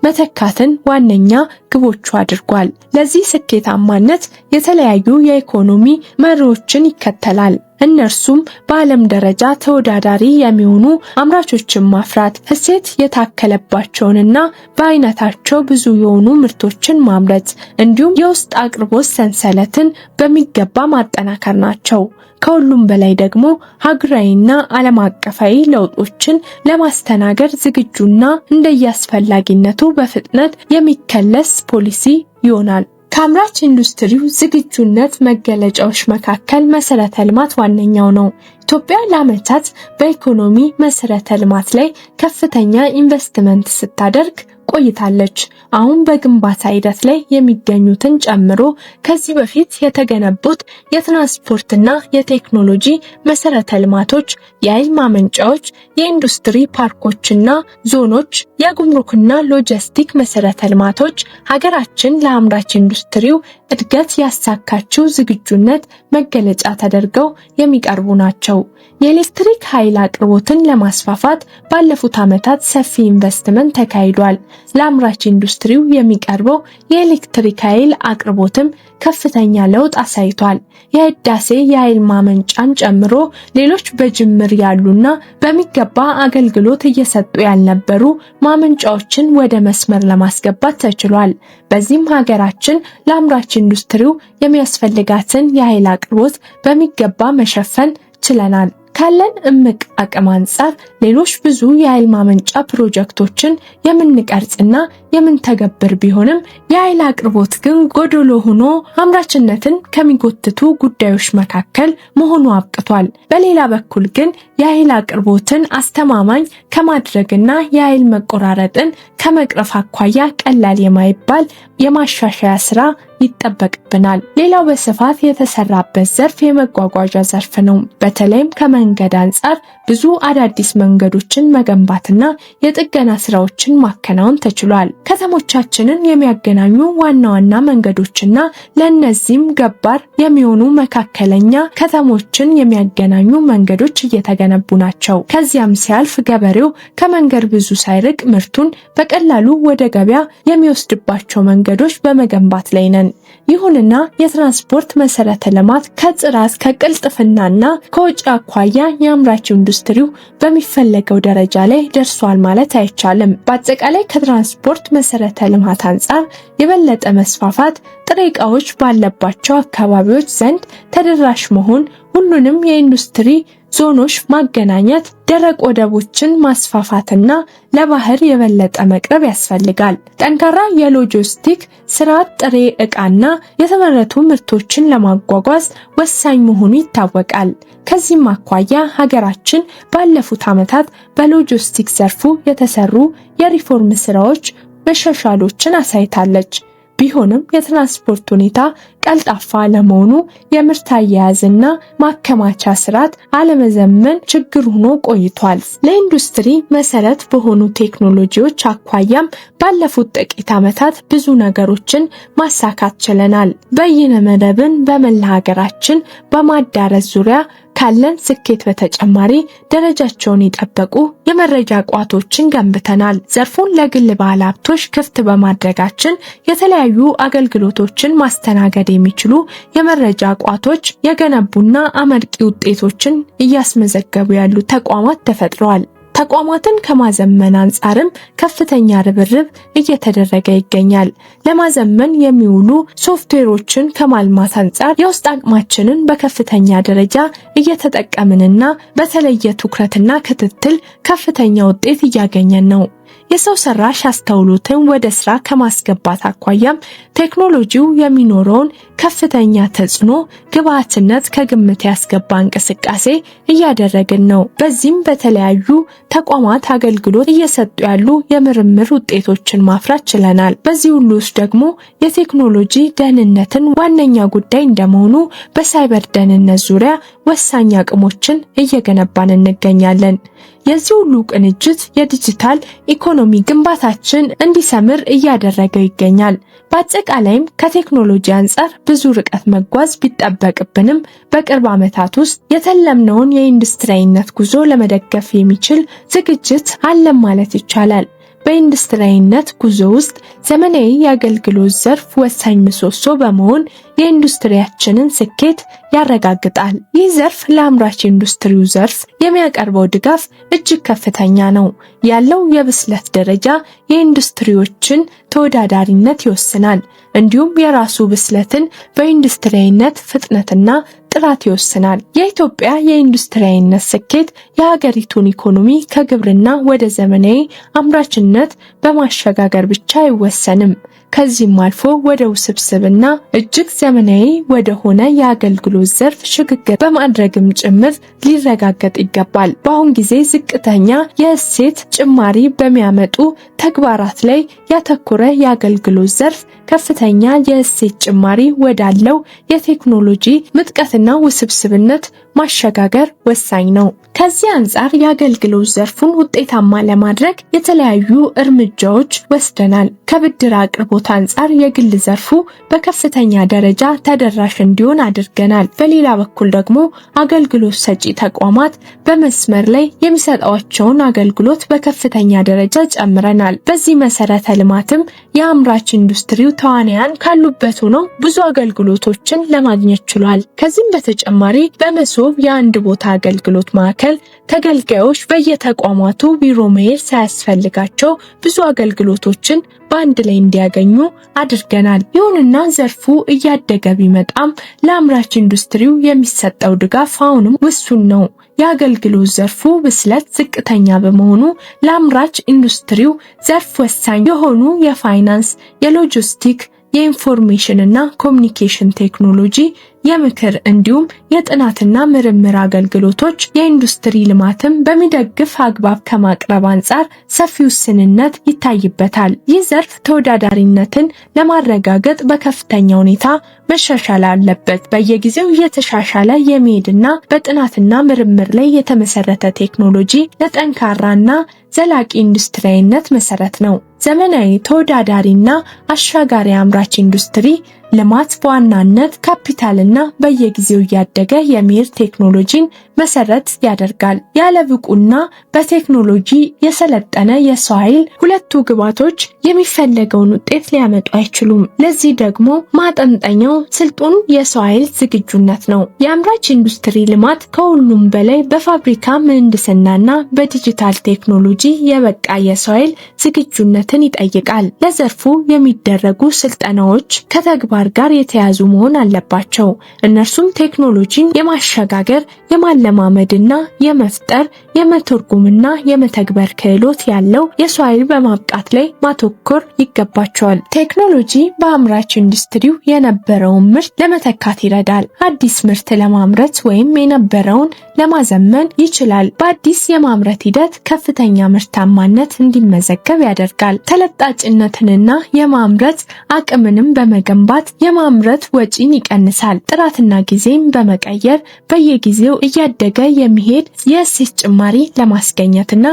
መተካትን ዋነኛ ግቦቹ አድርጓል። ለዚህ ስኬታማነት የተለያዩ የኢኮኖሚ መርሆችን ይከተላል። እነርሱም በዓለም ደረጃ ተወዳዳሪ የሚሆኑ አምራቾችን ማፍራት፣ እሴት የታከለባቸውንና በአይነታቸው ብዙ የሆኑ ምርቶችን ማምረት፣ እንዲሁም የውስጥ አቅርቦት ሰንሰለትን በሚገባ ማጠናከር ናቸው። ከሁሉም በላይ ደግሞ ሀገራዊና ዓለም አቀፋዊ ለውጦችን ለማስተናገድ ዝግጁና እንደየአስፈላጊነቱ በፍጥነት የሚከለስ ፖሊሲ ይሆናል። ከአምራች ኢንዱስትሪው ዝግጁነት መገለጫዎች መካከል መሰረተ ልማት ዋነኛው ነው። ኢትዮጵያ ለዓመታት በኢኮኖሚ መሰረተ ልማት ላይ ከፍተኛ ኢንቨስትመንት ስታደርግ ቆይታለች። አሁን በግንባታ ሂደት ላይ የሚገኙትን ጨምሮ ከዚህ በፊት የተገነቡት የትራንስፖርትና የቴክኖሎጂ መሰረተ ልማቶች፣ የኃይል ማመንጫዎች፣ የኢንዱስትሪ ፓርኮችና ዞኖች፣ የጉምሩክና ሎጂስቲክ መሰረተ ልማቶች ሀገራችን ለአምራች ኢንዱስትሪው እድገት ያሳካችው ዝግጁነት መገለጫ ተደርገው የሚቀርቡ ናቸው። የኤሌክትሪክ ኃይል አቅርቦትን ለማስፋፋት ባለፉት ዓመታት ሰፊ ኢንቨስትመንት ተካሂዷል። ለአምራች ኢንዱስትሪው የሚቀርበው የኤሌክትሪክ ኃይል አቅርቦትም ከፍተኛ ለውጥ አሳይቷል። የህዳሴ የኃይል ማመንጫን ጨምሮ ሌሎች በጅምር ያሉና በሚገባ አገልግሎት እየሰጡ ያልነበሩ ማመንጫዎችን ወደ መስመር ለማስገባት ተችሏል። በዚህም ሀገራችን ለአምራች ኢንዱስትሪው የሚያስፈልጋትን የኃይል አቅርቦት በሚገባ መሸፈን ችለናል። ካለን እምቅ አቅም አንጻር ሌሎች ብዙ የኃይል ማመንጫ ፕሮጀክቶችን የምንቀርጽና የምንተገብር ቢሆንም የኃይል አቅርቦት ግን ጎዶሎ ሆኖ አምራችነትን ከሚጎትቱ ጉዳዮች መካከል መሆኑ አብቅቷል። በሌላ በኩል ግን የኃይል አቅርቦትን አስተማማኝ ከማድረግና የኃይል መቆራረጥን ከመቅረፍ አኳያ ቀላል የማይባል የማሻሻያ ስራ ይጠበቅብናል። ሌላው በስፋት የተሰራበት ዘርፍ የመጓጓዣ ዘርፍ ነው። በተለይም ከመንገድ አንጻር ብዙ አዳዲስ መንገዶችን መገንባትና የጥገና ስራዎችን ማከናወን ተችሏል። ከተሞቻችንን የሚያገናኙ ዋና ዋና መንገዶችና ለነዚህም ገባር የሚሆኑ መካከለኛ ከተሞችን የሚያገናኙ መንገዶች እየተገነቡ ናቸው። ከዚያም ሲያልፍ ገበሬው ከመንገድ ብዙ ሳይርቅ ምርቱን በቀላሉ ወደ ገበያ የሚወስድባቸው መንገዶች በመገንባት ላይ ነን። ይሁንና የትራንስፖርት መሰረተ ልማት ከጥራት ከቅልጥፍናና ከወጪ አኳያ የአምራች ኢንዱስትሪው በሚፈለገው ደረጃ ላይ ደርሷል ማለት አይቻልም። በአጠቃላይ ከትራንስፖርት መሰረተ ልማት አንጻር የበለጠ መስፋፋት፣ ጥሬ ዕቃዎች ባለባቸው አካባቢዎች ዘንድ ተደራሽ መሆን፣ ሁሉንም የኢንዱስትሪ ዞኖች ማገናኘት፣ ደረቅ ወደቦችን ማስፋፋትና ለባህር የበለጠ መቅረብ ያስፈልጋል። ጠንካራ የሎጂስቲክ ስርዓት ጥሬ ዕቃና የተመረቱ ምርቶችን ለማጓጓዝ ወሳኝ መሆኑ ይታወቃል። ከዚህም አኳያ ሀገራችን ባለፉት ዓመታት በሎጂስቲክ ዘርፉ የተሰሩ የሪፎርም ስራዎች መሻሻሎችን አሳይታለች። ቢሆንም የትራንስፖርት ሁኔታ ቀልጣፋ ለመሆኑ የምርት አያያዝና ማከማቻ ስርዓት አለመዘመን ችግር ሆኖ ቆይቷል። ለኢንዱስትሪ መሰረት በሆኑ ቴክኖሎጂዎች አኳያም ባለፉት ጥቂት ዓመታት ብዙ ነገሮችን ማሳካት ችለናል። በይነ መረብን በመላ ሀገራችን በማዳረስ ዙሪያ ካለን ስኬት በተጨማሪ ደረጃቸውን የጠበቁ የመረጃ ቋቶችን ገንብተናል። ዘርፉን ለግል ባለሀብቶች ክፍት በማድረጋችን የተለያዩ አገልግሎቶችን ማስተናገድ የሚችሉ የመረጃ ቋቶች የገነቡና አመርቂ ውጤቶችን እያስመዘገቡ ያሉ ተቋማት ተፈጥረዋል። ተቋማትን ከማዘመን አንጻርም ከፍተኛ ርብርብ እየተደረገ ይገኛል። ለማዘመን የሚውሉ ሶፍትዌሮችን ከማልማት አንጻር የውስጥ አቅማችንን በከፍተኛ ደረጃ እየተጠቀምንና በተለየ ትኩረትና ክትትል ከፍተኛ ውጤት እያገኘን ነው። የሰው ሰራሽ አስተውሎትን ወደ ስራ ከማስገባት አኳያም ቴክኖሎጂው የሚኖረውን ከፍተኛ ተጽዕኖ ግብዓትነት ከግምት ያስገባ እንቅስቃሴ እያደረግን ነው። በዚህም በተለያዩ ተቋማት አገልግሎት እየሰጡ ያሉ የምርምር ውጤቶችን ማፍራት ችለናል። በዚህ ሁሉ ውስጥ ደግሞ የቴክኖሎጂ ደህንነትን ዋነኛ ጉዳይ እንደመሆኑ በሳይበር ደህንነት ዙሪያ ወሳኝ አቅሞችን እየገነባን እንገኛለን። የዚህ ሁሉ ቅንጅት የዲጂታል ኢኮኖሚ ግንባታችን እንዲሰምር እያደረገው ይገኛል። በአጠቃላይም ከቴክኖሎጂ አንጻር ብዙ ርቀት መጓዝ ቢጠበቅብንም በቅርብ ዓመታት ውስጥ የተለምነውን የኢንዱስትሪያዊነት ጉዞ ለመደገፍ የሚችል ዝግጅት አለ ማለት ይቻላል። በኢንዱስትሪያዊነት ጉዞ ውስጥ ዘመናዊ የአገልግሎት ዘርፍ ወሳኝ ምሰሶ በመሆን የኢንዱስትሪያችንን ስኬት ያረጋግጣል። ይህ ዘርፍ ለአምራች ኢንዱስትሪው ዘርፍ የሚያቀርበው ድጋፍ እጅግ ከፍተኛ ነው። ያለው የብስለት ደረጃ የኢንዱስትሪዎችን ተወዳዳሪነት ይወስናል። እንዲሁም የራሱ ብስለትን በኢንዱስትሪያዊነት ፍጥነትና ጥራት ይወስናል። የኢትዮጵያ የኢንዱስትሪያዊነት ስኬት የሀገሪቱን ኢኮኖሚ ከግብርና ወደ ዘመናዊ አምራችነት በማሸጋገር ብቻ አይወሰንም። ከዚህም አልፎ ወደ ውስብስብና እጅግ ዘመናዊ ወደ ሆነ የአገልግሎት ዘርፍ ሽግግር በማድረግም ጭምር ሊረጋገጥ ይገባል። በአሁን ጊዜ ዝቅተኛ የእሴት ጭማሪ በሚያመጡ ተግባራት ላይ ያተኮረ የአገልግሎት ዘርፍ ከፍተኛ የእሴት ጭማሪ ወዳለው የቴክኖሎጂ ምጥቀትና ውስብስብነት ማሸጋገር ወሳኝ ነው። ከዚህ አንጻር የአገልግሎት ዘርፉን ውጤታማ ለማድረግ የተለያዩ እርምጃዎች ወስደናል። ከብድር አቅርቦት አቅርቦት አንጻር የግል ዘርፉ በከፍተኛ ደረጃ ተደራሽ እንዲሆን አድርገናል። በሌላ በኩል ደግሞ አገልግሎት ሰጪ ተቋማት በመስመር ላይ የሚሰጧቸውን አገልግሎት በከፍተኛ ደረጃ ጨምረናል። በዚህ መሰረተ ልማትም የአምራች ኢንዱስትሪው ተዋናያን ካሉበት ሆነው ብዙ አገልግሎቶችን ለማግኘት ችሏል። ከዚህም በተጨማሪ በመሶብ የአንድ ቦታ አገልግሎት ማዕከል ተገልጋዮች በየተቋማቱ ቢሮ መሄድ ሳያስፈልጋቸው ብዙ አገልግሎቶችን በአንድ ላይ እንዲያገኙ አድርገናል። ይሁንና ዘርፉ እያደገ ቢመጣም ለአምራች ኢንዱስትሪው የሚሰጠው ድጋፍ አሁንም ውሱን ነው። የአገልግሎት ዘርፉ ብስለት ዝቅተኛ በመሆኑ ለአምራች ኢንዱስትሪው ዘርፍ ወሳኝ የሆኑ የፋይናንስ፣ የሎጂስቲክ፣ የኢንፎርሜሽን እና ኮሙኒኬሽን ቴክኖሎጂ፣ የምክር እንዲሁም የጥናትና ምርምር አገልግሎቶች የኢንዱስትሪ ልማትን በሚደግፍ አግባብ ከማቅረብ አንጻር ሰፊ ውስንነት ይታይበታል። ይህ ዘርፍ ተወዳዳሪነትን ለማረጋገጥ በከፍተኛ ሁኔታ መሻሻል አለበት። በየጊዜው እየተሻሻለ የሚሄድና በጥናትና ምርምር ላይ የተመሰረተ ቴክኖሎጂ ለጠንካራና ዘላቂ ኢንዱስትሪያዊነት መሰረት ነው። ዘመናዊ ተወዳዳሪና አሻጋሪ አምራች ኢንዱስትሪ ልማት በዋናነት ካፒታልና በየጊዜው እያደገ የሚሄድ ቴክኖሎጂን መሰረት ያደርጋል። ያለ ብቁና በቴክኖሎጂ የሰለጠነ የሰው ኃይል ሁለቱ ግባቶች የሚፈለገውን ውጤት ሊያመጡ አይችሉም። ለዚህ ደግሞ ማጠንጠኛው ስልጡን የሰው ኃይል ዝግጁነት ነው። የአምራች ኢንዱስትሪ ልማት ከሁሉም በላይ በፋብሪካ ምህንድስናና በዲጂታል ቴክኖሎጂ የበቃ የሰው ኃይል ዝግጁነትን ይጠይቃል። ለዘርፉ የሚደረጉ ስልጠናዎች ከተግባር ጋር የተያዙ መሆን አለባቸው። እነርሱም ቴክኖሎጂን የማሸጋገር፣ የማለማመድና የመፍጠር፣ የመተርጎምና የመተግበር ክህሎት ያለው የሰው ኃይል በማብቃት ላይ ማተኮር ይገባቸዋል። ቴክኖሎጂ በአምራች ኢንዱስትሪው የነበረውን ምርት ለመተካት ይረዳል። አዲስ ምርት ለማምረት ወይም የነበረውን ለማዘመን ይችላል። በአዲስ የማምረት ሂደት ከፍተኛ ምርታማነት እንዲመዘገብ ያደርጋል። ተለጣጭነትንና የማምረት አቅምንም በመገንባት የማምረት ወጪን ይቀንሳል። ጥራትና ጊዜን በመቀየር በየጊዜው እያደገ የሚሄድ የእሴት ጭማሪ ለማስገኘትና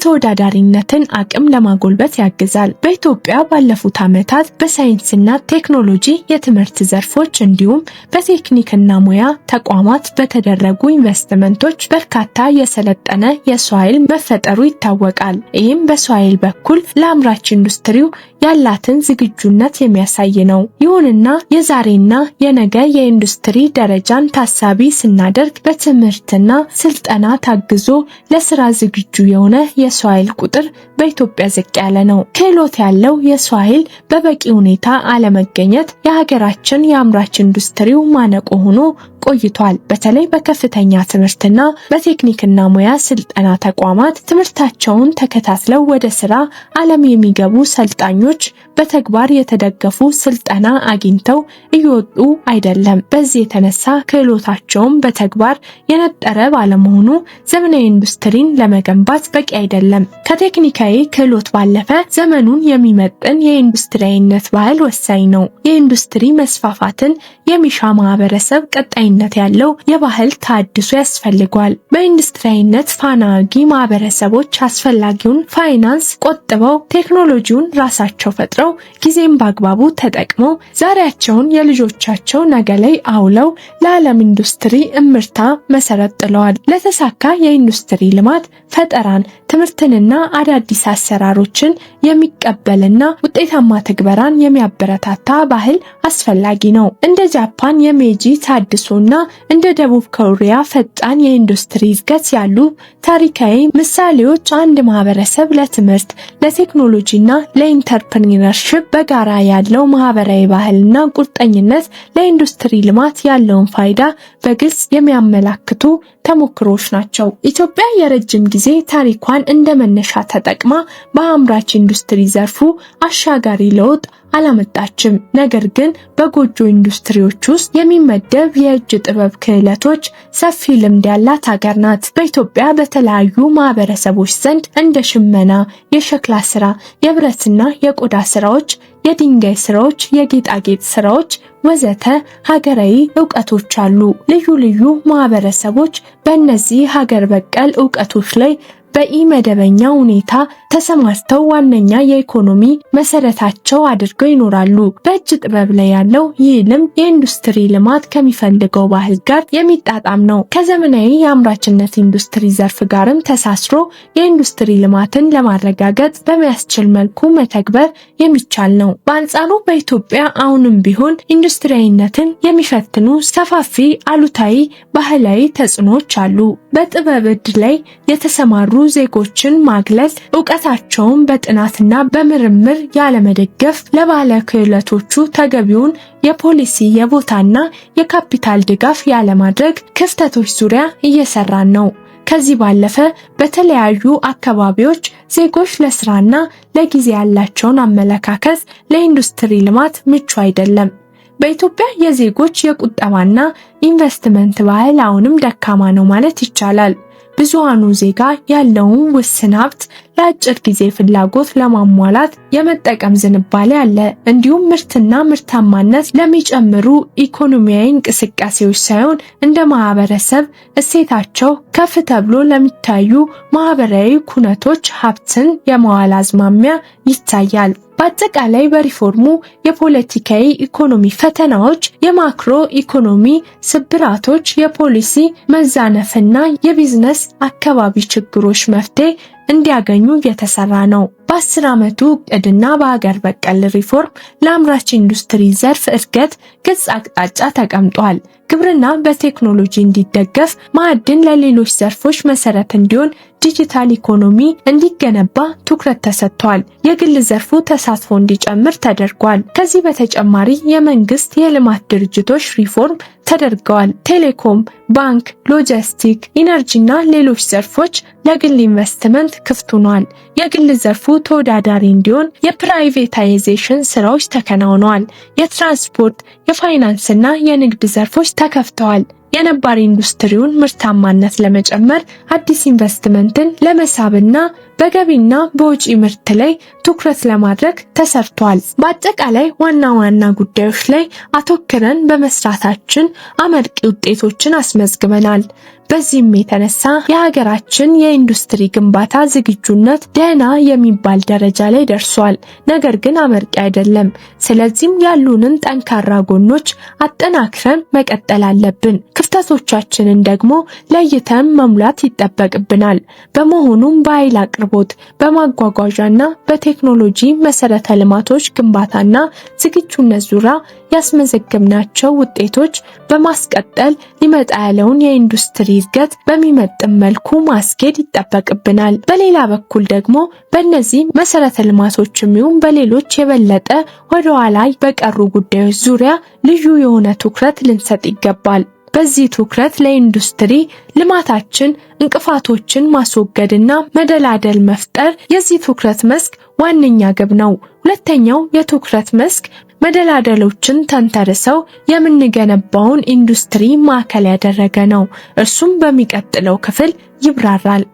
የተወዳዳሪነትን አቅም ለማጎልበት ያግዛል። በኢትዮጵያ ባለፉት ዓመታት በሳይንስና ቴክኖሎጂ የትምህርት ዘርፎች እንዲሁም በቴክኒክና ሙያ ተቋማት በተደረጉ ኢንቨስትመንቶች በርካታ የሰለጠነ የሰው ኃይል መፈጠሩ ይታወቃል። ይህም በሰው ኃይል በኩል ለአምራች ኢንዱስትሪው ያላትን ዝግጁነት የሚያሳይ ነው። ይሁንና የዛሬና የነገ የኢንዱስትሪ ደረጃን ታሳቢ ስናደርግ በትምህርትና ስልጠና ታግዞ ለስራ ዝግጁ የሆነ የሰው ኃይል ቁጥር በኢትዮጵያ ዝቅ ያለ ነው። ክህሎት ያለው የሰው ኃይል በበቂ ሁኔታ አለመገኘት የሀገራችን የአምራች ኢንዱስትሪው ማነቆ ሆኖ ቆይቷል። በተለይ በከፍተኛ ትምህርትና በቴክኒክና ሙያ ስልጠና ተቋማት ትምህርታቸውን ተከታትለው ወደ ስራ ዓለም የሚገቡ ሰልጣኞች በተግባር የተደገፉ ስልጠና አግኝተው እየወጡ አይደለም። በዚህ የተነሳ ክህሎታቸውን በተግባር የነጠረ ባለመሆኑ ዘመናዊ ኢንዱስትሪን ለመገንባት በቂ አይደለም። ከቴክኒካዊ ክህሎት ባለፈ ዘመኑን የሚመጥን የኢንዱስትሪያዊነት ባህል ወሳኝ ነው። የኢንዱስትሪ መስፋፋትን የሚሻ ማህበረሰብ ቀጣይነት ያለው የባህል ተሐድሶ ያስፈልገዋል። በኢንዱስትሪያዊነት ፋና ወጊ ማህበረሰቦች አስፈላጊውን ፋይናንስ ቆጥበው ቴክኖሎጂውን ራሳቸው ፈጥረው ጊዜን በአግባቡ ተጠቅመው ዛሬያቸውን የልጆቻቸው ነገ ላይ አውለው ለዓለም ኢንዱስትሪ እምርታ መሰረት ጥለዋል። ለተሳካ የኢንዱስትሪ ልማት ፈጠራን፣ ትምህርትንና አዳዲስ አሰራሮችን የሚቀበልና ውጤታማ ትግበራን የሚያበረታታ ባህል አስፈላጊ ነው። እንደ ጃፓን የሜጂ ተሐድሶና እንደ ደቡብ ኮሪያ ፈጣን የኢንዱስትሪ እድገት ያሉ ታሪካዊ ምሳሌዎች አንድ ማህበረሰብ ለትምህርት፣ ለቴክኖሎጂና ለኢንተርፕሪነርሺፕ በጋራ ያለው ማህበራዊ ባህልና ቁርጠኝነት ለኢንዱስትሪ ልማት ያለውን ፋይዳ በግልጽ የሚያመላክቱ ተሞክሮች ናቸው። ኢትዮጵያ የረጅም ጊዜ ታሪኳን እንደ መነሻ ተጠቅማ በአምራች ኢንዱስትሪ ዘርፉ አሻጋሪ ለውጥ አላመጣችም። ነገር ግን በጎጆ ኢንዱስትሪዎች ውስጥ የሚመደብ የእጅ ጥበብ ክህሎቶች ሰፊ ልምድ ያላት ሀገር ናት። በኢትዮጵያ በተለያዩ ማህበረሰቦች ዘንድ እንደ ሽመና፣ የሸክላ ስራ፣ የብረትና የቆዳ ስራዎች፣ የድንጋይ ስራዎች፣ የጌጣጌጥ ስራዎች ወዘተ ሀገራዊ ዕውቀቶች አሉ። ልዩ ልዩ ማህበረሰቦች በእነዚህ ሀገር በቀል ዕውቀቶች ላይ በኢመደበኛ ሁኔታ ተሰማርተው ዋነኛ የኢኮኖሚ መሰረታቸው አድርገው ይኖራሉ። በእጅ ጥበብ ላይ ያለው ይህ ልምድ የኢንዱስትሪ ልማት ከሚፈልገው ባህል ጋር የሚጣጣም ነው። ከዘመናዊ የአምራችነት ኢንዱስትሪ ዘርፍ ጋርም ተሳስሮ የኢንዱስትሪ ልማትን ለማረጋገጥ በሚያስችል መልኩ መተግበር የሚቻል ነው። በአንጻሩ በኢትዮጵያ አሁንም ቢሆን ኢንዱስትሪያዊነትን የሚፈትኑ ሰፋፊ አሉታዊ ባህላዊ ተጽዕኖዎች አሉ። በጥበብ እድ ላይ የተሰማሩ ዜጎችን ማግለል፣ ዕውቀታቸውን በጥናትና በምርምር ያለመደገፍ፣ ለባለ ክህሎቶቹ ተገቢውን የፖሊሲ የቦታና የካፒታል ድጋፍ ያለማድረግ ክፍተቶች ዙሪያ እየሰራን ነው። ከዚህ ባለፈ በተለያዩ አካባቢዎች ዜጎች ለስራና ለጊዜ ያላቸውን አመለካከት ለኢንዱስትሪ ልማት ምቹ አይደለም። በኢትዮጵያ የዜጎች የቁጠባና ኢንቨስትመንት ባህል አሁንም ደካማ ነው ማለት ይቻላል። ብዙሃኑ ዜጋ ያለውን ውስን ሀብት ለአጭር ጊዜ ፍላጎት ለማሟላት የመጠቀም ዝንባሌ አለ። እንዲሁም ምርትና ምርታማነት ለሚጨምሩ ኢኮኖሚያዊ እንቅስቃሴዎች ሳይሆን እንደ ማህበረሰብ እሴታቸው ከፍ ተብሎ ለሚታዩ ማህበራዊ ኩነቶች ሀብትን የማዋል አዝማሚያ ይታያል። በአጠቃላይ በሪፎርሙ የፖለቲካዊ ኢኮኖሚ ፈተናዎች፣ የማክሮ ኢኮኖሚ ስብራቶች፣ የፖሊሲ መዛነፍና የቢዝነስ አካባቢ ችግሮች መፍትሄ እንዲያገኙ እየተሰራ ነው። በ10 ዓመቱ እቅድና በሀገር በቀል ሪፎርም ለአምራች ኢንዱስትሪ ዘርፍ እድገት ግልጽ አቅጣጫ ተቀምጧል። ግብርና በቴክኖሎጂ እንዲደገፍ፣ ማዕድን ለሌሎች ዘርፎች መሰረት እንዲሆን፣ ዲጂታል ኢኮኖሚ እንዲገነባ ትኩረት ተሰጥቷል። የግል ዘርፉ ተሳትፎ እንዲጨምር ተደርጓል። ከዚህ በተጨማሪ የመንግስት የልማት ድርጅቶች ሪፎርም ተደርገዋል። ቴሌኮም፣ ባንክ፣ ሎጂስቲክ፣ ኢነርጂና ሌሎች ዘርፎች ለግል ኢንቨስትመንት ክፍት ሆኗል። የግል ዘርፉ ተወዳዳሪ እንዲሆን የፕራይቬታይዜሽን ስራዎች ተከናውነዋል። የትራንስፖርት፣ የፋይናንስና የንግድ ዘርፎች ተከፍተዋል። የነባር ኢንዱስትሪውን ምርታማነት ለመጨመር አዲስ ኢንቨስትመንትን ለመሳብና በገቢና በውጪ ምርት ላይ ትኩረት ለማድረግ ተሰርቷል። በአጠቃላይ ዋና ዋና ጉዳዮች ላይ አተኩረን በመስራታችን አመርቂ ውጤቶችን አስመዝግበናል። በዚህም የተነሳ የሀገራችን የኢንዱስትሪ ግንባታ ዝግጁነት ደህና የሚባል ደረጃ ላይ ደርሷል። ነገር ግን አመርቂ አይደለም። ስለዚህም ያሉንን ጠንካራ ጎኖች አጠናክረን መቀጠል አለብን። ክፍተቶቻችንን ደግሞ ለይተን መሙላት ይጠበቅብናል። በመሆኑም በኃይል አቅርቦት፣ በማጓጓዣና በቴክኖሎጂ መሰረተ ልማቶች ግንባታና ዝግጁነት ዙሪያ ያስመዘገብናቸው ውጤቶች በማስቀጠል ሊመጣ ያለውን የኢንዱስትሪ እድገት በሚመጥን መልኩ ማስኬድ ይጠበቅብናል። በሌላ በኩል ደግሞ በእነዚህ መሰረተ ልማቶችም ይሁን በሌሎች የበለጠ ወደ ኋላ በቀሩ ጉዳዮች ዙሪያ ልዩ የሆነ ትኩረት ልንሰጥ ይገባል። በዚህ ትኩረት ለኢንዱስትሪ ልማታችን እንቅፋቶችን ማስወገድና መደላደል መፍጠር የዚህ ትኩረት መስክ ዋነኛ ግብ ነው። ሁለተኛው የትኩረት መስክ መደላደሎችን ተንተርሰው የምንገነባውን ኢንዱስትሪ ማዕከል ያደረገ ነው። እርሱም በሚቀጥለው ክፍል ይብራራል።